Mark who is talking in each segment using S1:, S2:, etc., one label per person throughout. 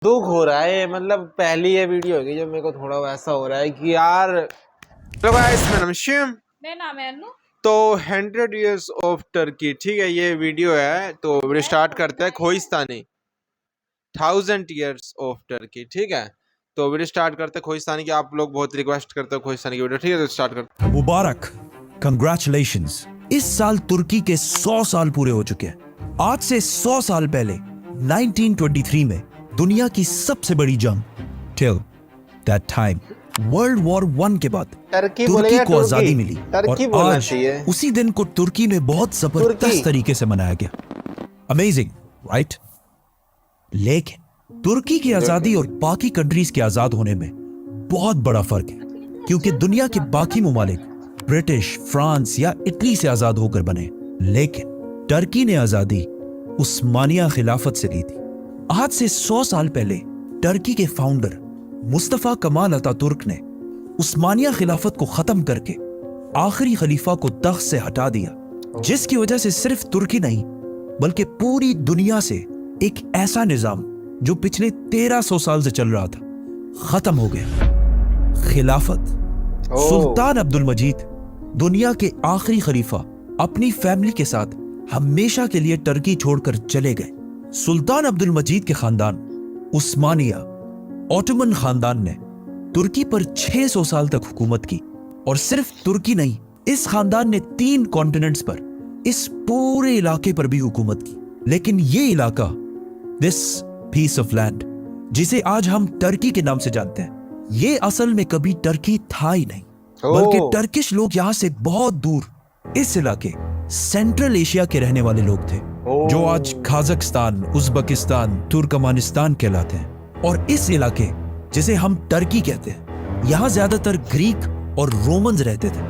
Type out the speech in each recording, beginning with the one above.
S1: دکھ ہو رہا ہے، مطلب پہلی یہ ویڈیو ہوگی جب میرے کو تھوڑا ویسا ہو رہا ہے کہ یار میرا نام شیم تو 100 years of Turkey، ٹھیک ہے یہ ویڈیو ہے تو ویڈیو سٹارٹ کرتا ہے کھوئستانی 1000 years of Turkey، ٹھیک ہے تو ویڈیو سٹارٹ کرتے ہیں کھوئستانی کی. آپ لوگ بہت ریکویسٹ کرتے ہو کھوئستانی کی ویڈیو، ٹھیک ہے تو سٹارٹ کرتے ہیں.
S2: مبارک، کنگریچولیشنز. اس سال ترکی کے 100 سال پورے ہو چکے ہیں. آج سے 100 سال پہلے 1923 میں دنیا کی سب سے بڑی جنگ till that time World War 1 کے بعد
S1: ترکی
S2: کو آزادی ملی،
S1: ترکی
S2: اور
S1: بولنا
S2: آج
S1: چاہیے.
S2: اسی دن کو ترکی میں بہت زبردست طریقے سے منایا گیا. Amazing right? لیکن ترکی کی آزادی اور باقی کنٹریز کے آزاد ہونے میں بہت بڑا فرق ہے، کیونکہ دنیا کے باقی ممالک برٹش، فرانس یا اٹلی سے آزاد ہو کر بنے، لیکن ٹرکی نے آزادی عثمانیہ خلافت سے لی تھی. آج سے 100 سال پہلے ٹرکی کے فاؤنڈر مصطفیٰ کمال اتا ترک نے عثمانیہ خلافت کو ختم کر کے آخری خلیفہ کو تخت سے ہٹا دیا، جس کی وجہ سے صرف ترکی نہیں بلکہ پوری دنیا سے ایک ایسا نظام جو پچھلے 1300 سال سے چل رہا تھا ختم ہو گیا. خلافت. سلطان عبد المجید دنیا کے آخری خلیفہ اپنی فیملی کے ساتھ ہمیشہ کے لیے ٹرکی چھوڑ کر چلے گئے. سلطان عبد المجید کے خاندان عثمانیہ اوٹومن خاندان نے ترکی پر 600 سال تک حکومت کی، اور صرف ترکی نہیں، اس خاندان نے 3 کانٹیننٹس پر اس پورے علاقے پر بھی حکومت کی. لیکن یہ علاقہ، دس پیس آف لینڈ جسے آج ہم ٹرکی کے نام سے جانتے ہیں، یہ اصل میں کبھی ٹرکی تھا ہی نہیں، بلکہ ٹرکش لوگ یہاں سے بہت دور اس علاقے سینٹرل ایشیا کے رہنے والے لوگ تھے، جو آج قازقستان، ازبکستان، ترکمانستان کہلاتے ہیں. اور اس علاقے جسے ہم ٹرکی کہتے ہیں، یہاں زیادہ تر گریک اور رومنز رہتے تھے.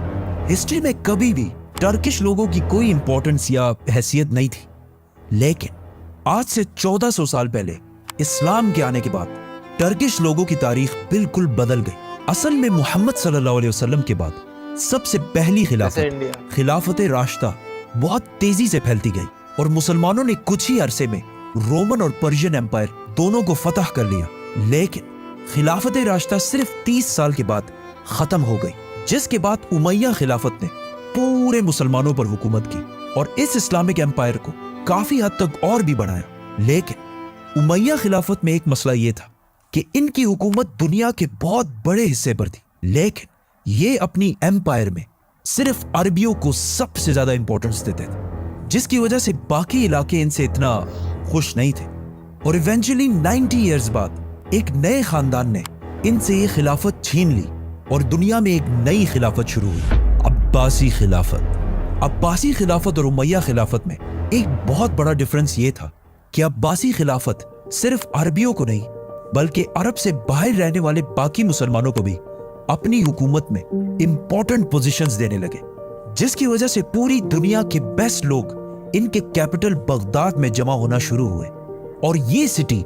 S2: ہسٹری میں کبھی بھی ٹرکش لوگوں کی کوئی امپورٹنس یا حیثیت نہیں تھی، لیکن آج سے 1400 سال پہلے اسلام کے آنے کے بعد ٹرکش لوگوں کی تاریخ بالکل بدل گئی. اصل میں محمد صلی اللہ علیہ وسلم کے بعد سب سے پہلی خلافت راشدہ بہت تیزی سے پھیلتی گئی، اور مسلمانوں نے کچھ ہی عرصے میں رومن اور پرشین امپائر دونوں کو فتح کر لیا. لیکن خلافت راشدہ صرف 30 سال کے بعد ختم ہو گئی، جس کے بعد امیہ خلافت نے پورے مسلمانوں پر حکومت کی اور اس اسلامک امپائر کو کافی حد تک اور بھی بڑھایا. لیکن امیہ خلافت میں ایک مسئلہ یہ تھا کہ ان کی حکومت دنیا کے بہت بڑے حصے پر تھی، لیکن یہ اپنی امپائر میں صرف عربیوں کو سب سے زیادہ امپورٹنس دیتے تھے، جس کی وجہ سے باقی علاقے ان سے اتنا خوش نہیں تھے. اور ایونچولی 90 ایئرز بعد ایک نئے خاندان نے ان سے یہ خلافت چھین لی، اور دنیا میں ایک نئی خلافت شروع ہوئی، عباسی خلافت. عباسی خلافت اور امیہ خلافت میں ایک بہت بڑا ڈفرنس یہ تھا کہ عباسی خلافت صرف عربیوں کو نہیں بلکہ عرب سے باہر رہنے والے باقی مسلمانوں کو بھی اپنی حکومت میں امپورٹنٹ پوزیشنز دینے لگے، جس کی وجہ سے پوری دنیا کے بیسٹ لوگ ان کے کیپٹل بغداد میں جمع ہونا شروع ہوئے، اور یہ سٹی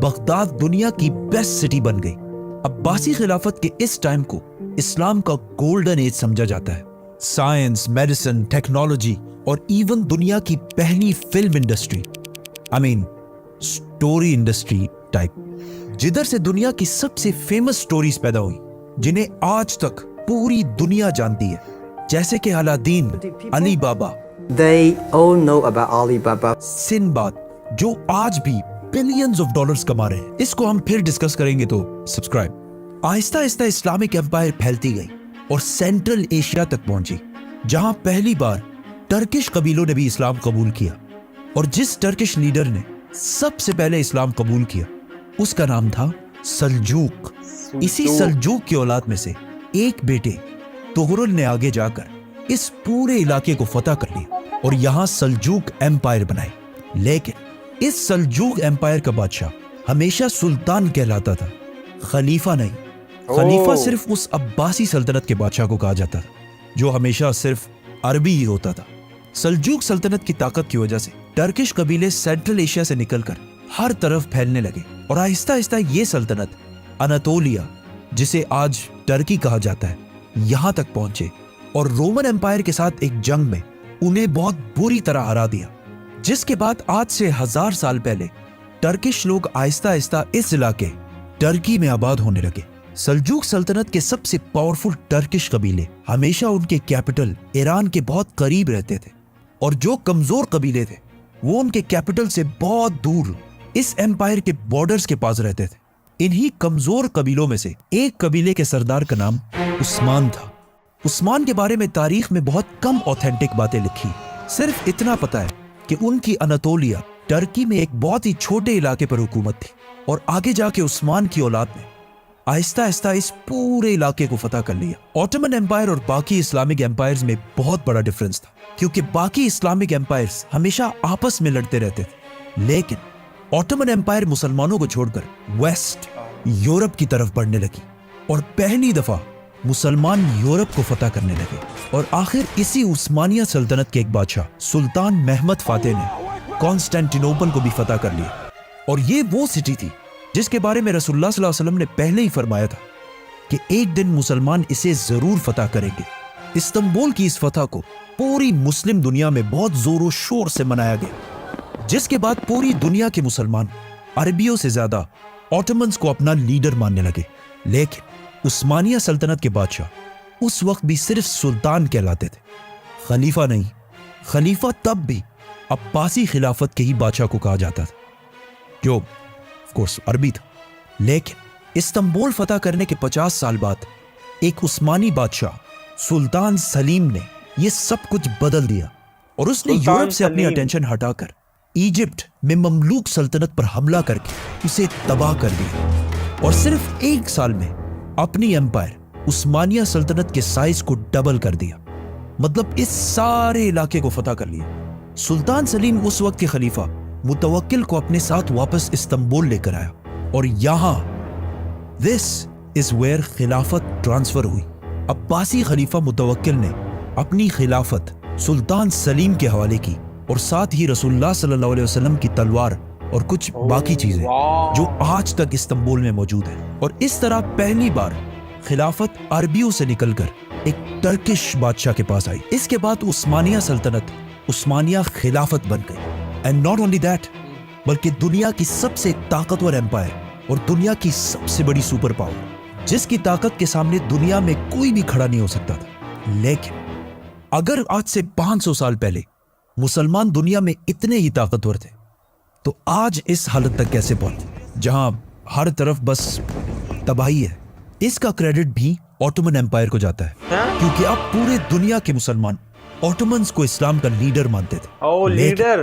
S2: بغداد دنیا کی بیسٹ سٹی بن گئی. عباسی خلافت کے اس ٹائم کو اسلام کا گولڈن ایج سمجھا جاتا ہے. سائنس، میڈیسن، ٹیکنالوجی اور ایون دنیا کی پہلی film industry, story industry type, جدھر سے دنیا کی سب سے فیمس سٹوریز پیدا ہوئی جنہیں آج تک پوری دنیا جانتی ہے، جیسے کہ الادین، علی بابا.
S3: They all know about Alibaba.
S2: سنباد، جو آج بھی بلینز آف ڈالرز کما رہے ہیں. اس کو ہم پھر ڈسکس کریں گے، تو سبسکرائب. آہستہ آہستہ اسلامک امپائر پھیلتی گئی اور سینٹرل ایشیا تک پہنچی، جہاں پہلی بار ٹرکش قبیلوں نے بھی اسلام قبول کیا. اور جس ٹرکش لیڈر نے سب سے پہلے اسلام قبول کیا اس کا نام تھا سلجوق. اسی سلجوق کی اولاد میں سے ایک بیٹے طغرل نے آگے جا کر اس پورے علاقے کو فتح کر لیا اور یہاں سلجوق امپائر بنائی. لیکن اس سلجوق امپائر کا بادشاہ ہمیشہ سلطان کہلاتا تھا، خلیفہ نہیں. خلیفہ صرف اس عباسی سلطنت کے بادشاہ کو کہا جاتا تھا جو ہمیشہ صرف عربی ہی ہوتا تھا. سلجوق سلطنت کی طاقت کی وجہ سے ٹرکش قبیلے سینٹرل ایشیا سے نکل کر ہر طرف پھیلنے لگے، اور آہستہ آہستہ یہ سلطنت اناتولیا، جسے آج ٹرکی کہا جاتا ہے، یہاں تک پہنچے اور رومن امپائر کے ساتھ ایک جنگ میں انہیں بہت بری طرح ہرا دیا، جس کے بعد آج سے 1000 سال پہلے टर्किश लोग आहिस्ता आहिस्ता इस इलाके टर्की में आबाद होने लगे। सल्जूक सल्तनत के सबसे पावरफुल टर्किश कबीले हमेशा उनके कैपिटल ईरान के बहुत करीब रहते थे, और जो कमजोर कबीले थे वो उनके कैपिटल से बहुत दूर इस एम्पायर के बॉर्डर्स के पास रहते थे। इन्हीं कमजोर कबीलों में से एक कबीले के सरदार का नाम उस्मान था। उस्मान के बारे में तारीख में बहुत कम ऑथेंटिक बातें लिखी, सिर्फ इतना पता है कि उनकी अनातोलिया टर्की में एक बहुत ही छोटे इलाके पर हुकूमत थी, और आगे जाके उस्मान की औलाद ने आहिस्ता आहिस्ता इस पूरे इलाके को फतह कर लिया। ऑटोमन एम्पायर और बाकी इस्लामिक एम्पायर्स में बहुत बड़ा डिफरेंस था, क्योंकि बाकी इस्लामिक एम्पायर्स हमेशा आपस में लड़ते रहते थे, लेकिन ऑटोमन एम्पायर मुसलमानों को छोड़कर वेस्ट यूरोप की तरफ बढ़ने लगी, और पहली दफा मुसलमान यूरोप को फतह करने लगे। और आखिर इसी उस्मानिया सल्तनत के एक बादशाह सुल्तान महमद फातेह ने कॉन्स्टेंटिनोपल को भी फतह कर लिया, और ये वो सिटी थी जिसके बारे में रसूलुल्लाह सल्लल्लाहु अलैहि वसल्लम ने पहले ही फरमाया था कि एक दिन मुसलमान इसे जरूर फतह करेंगे। इस्तांबुल की इस फतह को पूरी मुस्लिम दुनिया में बहुत जोरों शोर से मनाया गया, जिसके बाद पूरी दुनिया के मुसलमान अरबियों से ज्यादा ऑटोमन्स को अपना लीडर मानने लगे। लेकिन उस्मानिया सल्तनत के बादशाह उस वक्त भी सिर्फ सुल्तान कहलाते थे, खलीफा नहीं। खलीफा तब भी अब्बासी खिलाफत के ही बादशाह को कहा जाता था, जो ऑफ कोर्स अरबी था। लेकिन इस्तांबुल फतह करने के 50 साल बाद एक उस्मानी बादशाह सुल्तान सलीम ने यह सब कुछ बदल दिया, और उसने यूरोप से अपनी अटेंशन हटाकर इजिप्ट में ममलूक सल्तनत पर हमला करके उसे तबाह कर दिया, और सिर्फ एक साल में अपनी एम्पायर उस्मानिया सल्तनत के साइज को डबल कर दिया। मतलब इस सारे इलाके को फतह कर लिया। सुल्तान सलीम उस वक्त के खलीफा मुतवक्किल को अपने साथ वापस इस्तांबुल लेकर आया, और यहां दिस इज वेयर खिलाफत ट्रांसफर हुई। अब्बासी खलीफा मुतवक्किल ने अपनी खिलाफत सुल्तान सलीम के हवाले की, और साथ ही रसूलुल्लाह सल्लल्लाहु अलैहि वसल्लम की तलवार और कुछ बाकी चीजें जो आज तक इस्तांबुल में मौजूद है। और इस तरह पहली बार खिलाफत अरबियों से निकलकर एक टर्किश बादशाह के पास आई। इसके बाद उस्मानिया सल्तनत उस्मानिया खिलाफत बन गई। एंड नॉट ओनली दैट, बल्कि दुनिया की सबसे ताकतवर एम्पायर और दुनिया की सबसे बड़ी सुपर पावर, जिसकी ताकत के सामने दुनिया में कोई भी खड़ा नहीं हो सकता था। लेकिन अगर आज से 500 साल पहले मुसलमान दुनिया में इतने ही ताकतवर थे, तो आज इस हालत तक कैसे पहुंचे जहां हर तरफ बस तबाही है। इसका क्रेडिट भी ऑटोमन एम्पायर को जाता है, क्योंकि अब पूरे दुनिया के मुसलमान ऑटोमन्स को इस्लाम का लीडर मानते थे।
S1: लीडर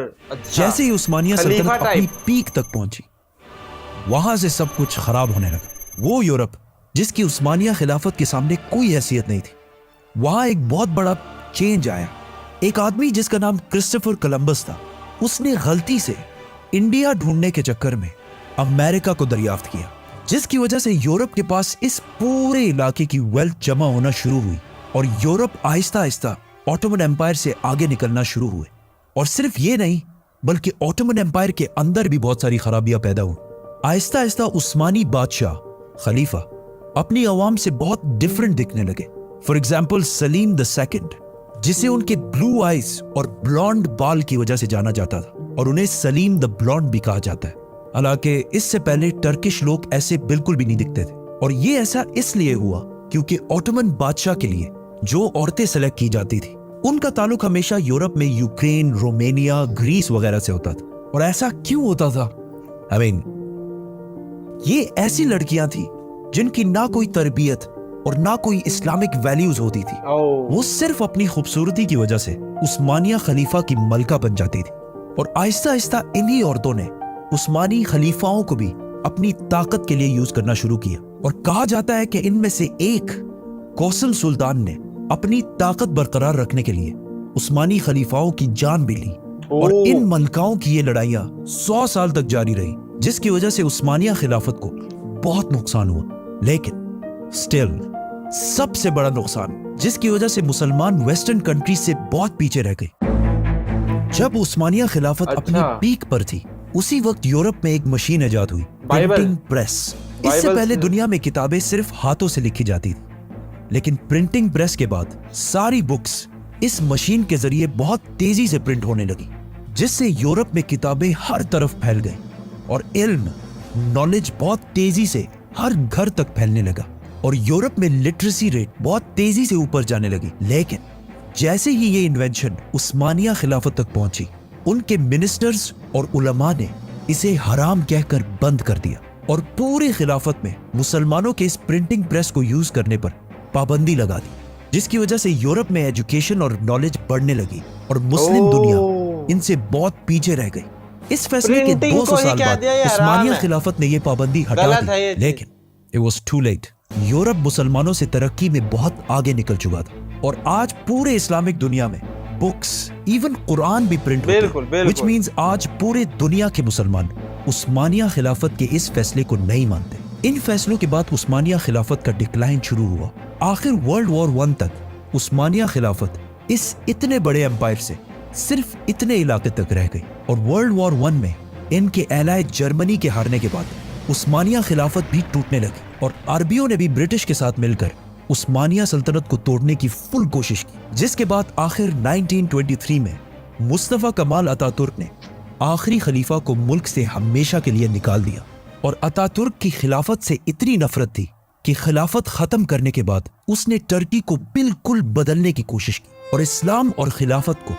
S2: जैसे ही उस्मानिया सल्तनत अपनी पीक तक पहुंची, वहां से सब कुछ खराब होने लगा। वो यूरोप जिसकी उस्मानिया खिलाफत के सामने कोई हैसियत नहीं थी, वहां एक बहुत बड़ा चेंज आया। एक आदमी जिसका नाम क्रिस्टोफर कोलंबस था, उसने गलती से इंडिया ढूंढने के चक्कर में अमेरिका को दरियाफ्त किया, जिसकी वजह से यूरोप के पास इस पूरे इलाके की वेल्थ जमा होना शुरू हुई, और Europe Aahista Aahista Ottoman empire से आगे निकलना शुरू हुए। और सिर्फ ये नहीं, बल्कि ऑटोमन एम्पायर के अंदर भी बहुत सारी खराबियां पैदा हुई। आहिस्ता आहिस्ता उस्मानी बादशाह खलीफा अपनी अवाम से बहुत डिफरेंट दिखने लगे। For example Salim the second, जिसे उनके ब्लू आइज और ब्लॉन्ड बाल की वजह से जाना जाता था, और उन्हें सलीम द ब्लॉन्ड भी कहा जाता है। हालांकि इससे पहले टर्किश लोग ऐसे बिल्कुल भी नहीं दिखते थे, और ये ऐसा इसलिए हुआ क्योंकि ऑटोमन बादशाह के लिए जो औरतें सेलेक्ट की जाती थी, उनका ताल्लुक हमेशा यूरोप में यूक्रेन, रोमेनिया, ग्रीस वगैरह से होता था। और ऐसा क्यों होता था? I mean, ये ऐसी लड़कियां थी जिनकी ना कोई तरबियत और ना कोई इस्लामिक वैल्यूज होती थी। वो सिर्फ अपनी खूबसूरती की वजह से उस्मानिया खलीफा की मलका बन जाती थी, और आहिस्ता आहिस्ता इन्हीं औरतों ने उस्मानी खलीफाओं को भी अपनी ताकत के लिए यूज करना शुरू किया। और कहा जाता है कि इनमें से एक कौसल सुल्तान ने अपनी ताकत बरकरार रखने के लिए उस्मानी खलीफाओं की जान भी ली, और इन मलकाओं की ये लड़ाइयां 100 साल तक जारी रही, जिसकी वजह से उस्मानिया खिलाफत को बहुत नुकसान हुआ। लेकिन स्टिल सबसे बड़ा नुकसान, जिसकी वजह से मुसलमान वेस्टर्न कंट्री से बहुत पीछे रह गए। जब उस्मानिया खिलाफत अपनी पीक पर थी, उसी वक्त यूरोप में एक मशीन इजाद हुई, प्रिंटिंग प्रेस। इससे पहले दुनिया में किताबें सिर्फ हाथों से लिखी जाती थी, लेकिन प्रिंटिंग प्रेस के बाद सारी बुक्स इस मशीन के जरिए बहुत तेजी से प्रिंट होने लगी, जिससे यूरोप में किताबें हर तरफ फैल गई। और इल्म, नॉलेज बहुत तेजी से हर घर तक फैलने लगा और यूरोप में लिटरेसी रेट बहुत तेजी से ऊपर जाने लगी। लेकिन जैसे ही ये इन्वेंशन उस्मानिया खिलाफत तक पहुंची, उनके मिनिस्टर्स और उलमा ने इसे हराम कहकर बंद कर दिया और पूरी खिलाफत में मुसलमानों के इस प्रिंटिंग प्रेस को यूज करने पर पाबंदी लगा दी, जिसकी वजह से यूरोप में एजुकेशन और नॉलेज बढ़ने लगी और मुस्लिम दुनिया इनसे बहुत पीछे रह गई। इस फैसले के 200 साल बाद उस्मानिया खिलाफत ने ये पाबंदी हटा दी, लेकिन it was too late। Europe मुसलमानों से तरक्की में बहुत आगे निकल चुका था और आज पूरे इस्लामिक दुनिया में बुक्स, इवन कुरान भी प्रिंट होते हैं, which means आज पूरे दुनिया के मुसलमान उस्मानिया खिलाफत के इस फैसले को नहीं मानते। इन फैसलों के बाद उस्मानिया खिलाफत का डिक्लाइन शुरू हुआ। आखिर वर्ल्ड वॉर 1 तक उस्मानिया खिलाफत इस इतने बड़े एम्पायर से सिर्फ इतने इलाके तक रह गई और वर्ल्ड वॉर 1 में इनके एलाय जर्मनी के हारने के बाद उस्मानिया खिलाफत भी टूटने लगी और अरबियों ने भी ब्रिटिश के साथ मिलकर उस्मानिया सल्तनत को तोड़ने की फुल कोशिश की, जिसके बाद आखिर 1923 में मुस्तफा कमाल अतातुर्क ने आखिरी खलीफा को मुल्क से हमेशा के लिए निकाल दिया और अतातुर्क की खिलाफत से इतनी नफरत थी कि खिलाफत खत्म करने के बाद उसने टर्की को बिल्कुल बदलने की कोशिश की और इस्लाम और खिलाफत को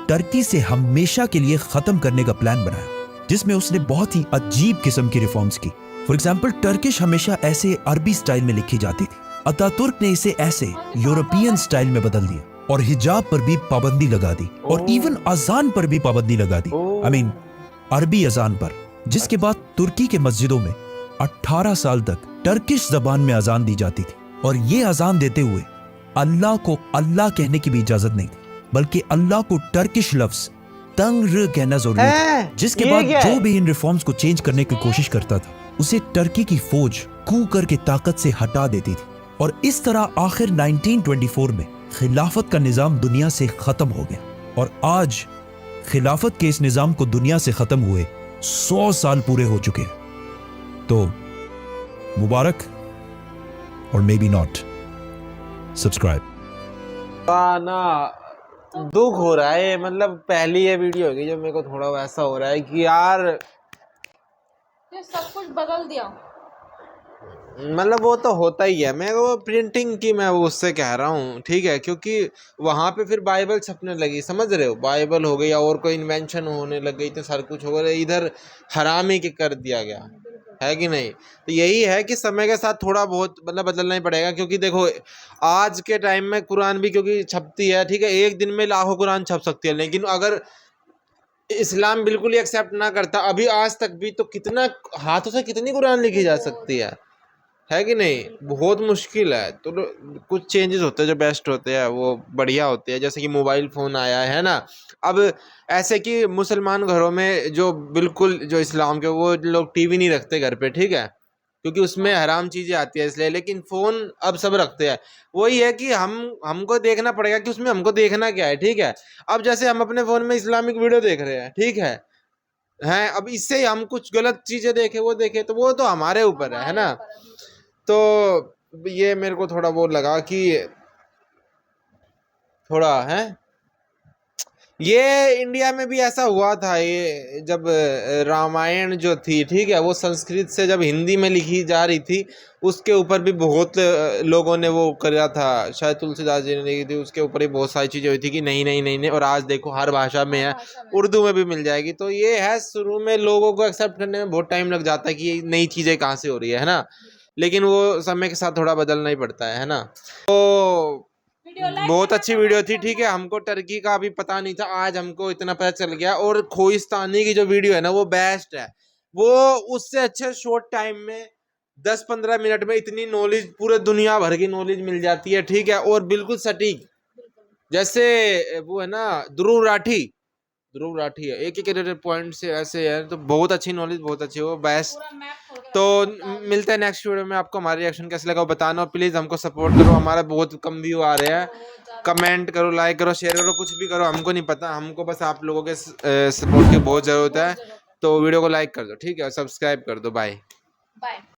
S2: टर्की से हमेशा के लिए खत्म करने का प्लान बनाया, जिसमें उसने बहुत ही अजीब किस्म की रिफॉर्म्स की। फॉर एग्जाम्पल, टर्किश हमेशा ऐसे अरबी स्टाइल में लिखी जाती थी, अतातुर्क ने इसे ऐसे यूरोपियन स्टाइल में बदल दिया और हिजाब पर भी पाबंदी लगा दी और इवन अजान पर भी पाबंदी लगा दी, आई मीन अरबी अजान पर, जिसके बाद तुर्की के मस्जिदों में 18 साल तक टर्किश जबान में अजान दी जाती थी और ये अजान देते हुए अल्लाह को अल्लाह कहने की भी इजाजत नहीं थी, बल्कि अल्लाह को टर्किश लफ्ज तंग कहना जरूरी था, जिसके बाद जो भी इन रिफॉर्म्स को चेंज करने की कोशिश करता था उसे टर्की की फौज कू करके ताकत से हटा देती थी और इस तरह आखिर 1924 में खिलाफत का निजाम दुनिया से खत्म हो गया और आज खिलाफत के इस निजाम को दुनिया से खत्म हुए 100 साल पूरे हो चुके हैं। तो मुबारक और मे बी नॉट। सब्सक्राइब।
S1: ना दुख हो रहा है, मतलब पहली ये वीडियो होगी जो मेरे को थोड़ा वैसा हो रहा है कि यार
S4: ये सब कुछ बदल दिया।
S1: मतलब वो तो होता ही है, मैं वो प्रिंटिंग की मैं वो उससे कह रहा हूँ, ठीक है, क्योंकि वहाँ पे फिर बाइबल छपने लगी, समझ रहे हो, बाइबल हो गई और कोई इन्वेंशन होने लग गई तो सारा कुछ हो गया, इधर हराम ही के कर दिया गया है कि नहीं। तो यही है कि समय के साथ थोड़ा बहुत मतलब बदलना ही पड़ेगा, क्योंकि देखो आज के टाइम में कुरान भी क्योंकि छपती है, ठीक है, एक दिन में लाखों कुरान छप सकती है, लेकिन अगर इस्लाम बिल्कुल ही एक्सेप्ट ना करता अभी आज तक भी तो कितना हाथों से कितनी कुरान लिखी जा सकती है कि नहीं, बहुत मुश्किल है। तो कुछ चेंजेस होते हैं जो बेस्ट होते हैं वो बढ़िया होते हैं, जैसे कि मोबाइल फ़ोन आया है ना, अब ऐसे कि मुसलमान घरों में जो बिल्कुल जो इस्लाम के वो लोग टीवी नहीं रखते घर पे, ठीक है, क्योंकि उसमें हराम चीज़ें आती है इसलिए, लेकिन फ़ोन अब सब रखते हैं। वही है कि हमको देखना पड़ेगा कि उसमें हमको देखना क्या है, ठीक है। अब जैसे हम अपने फ़ोन में इस्लामिक वीडियो देख रहे हैं, ठीक है, अब इससे हम कुछ गलत चीज़ें देखें वो देखें तो वो तो हमारे ऊपर है ना। तो ये मेरे को थोड़ा वो लगा कि थोड़ा है, ये इंडिया में भी ऐसा हुआ था, ये जब रामायण जो थी, ठीक है, वो संस्कृत से जब हिंदी में लिखी जा रही थी उसके ऊपर भी बहुत लोगों ने वो करा था, शायद तुलसीदास जी ने लिखी थी, उसके ऊपर ही बहुत सारी चीज़ें हुई थी कि नहीं नहीं नहीं नहीं, और आज देखो हर भाषा में है, उर्दू में भी मिल जाएगी। तो ये है, शुरू में लोगों को एक्सेप्ट करने में बहुत टाइम लग जाता है कि ये नई चीज़ें कहाँ से हो रही है ना, लेकिन वो समय के साथ थोड़ा बदलना ही पड़ता है ना। तो बहुत अच्छी वीडियो थी, ठीक है, हमको टर्की का अभी पता नहीं था, आज हमको इतना पता चल गया। और खोइस्तानी की जो वीडियो है ना वो बेस्ट है, वो उससे अच्छे शॉर्ट टाइम में 10-15 मिनट में इतनी नॉलेज, पूरे दुनिया भर की नॉलेज मिल जाती है, ठीक है, और बिल्कुल सटीक, जैसे वो है ना ध्रुव राठी है, एक एक पॉइंट से ऐसे है, तो बहुत अच्छी नॉलेज, बहुत अच्छी, वो बेस्ट। तो मिलते हैं नेक्स्ट वीडियो में, आपको हमारा रिएक्शन कैसे लगा बताना, और प्लीज़ हमको सपोर्ट करो, हमारा बहुत कम व्यू आ रहे हैं, कमेंट करो, लाइक करो, शेयर करो, कुछ भी करो, हमको नहीं पता, हमको बस आप लोगों के सपोर्ट की बहुत ज़रूरत है। तो वीडियो को लाइक कर दो, ठीक है, सब्सक्राइब कर दो, बाय।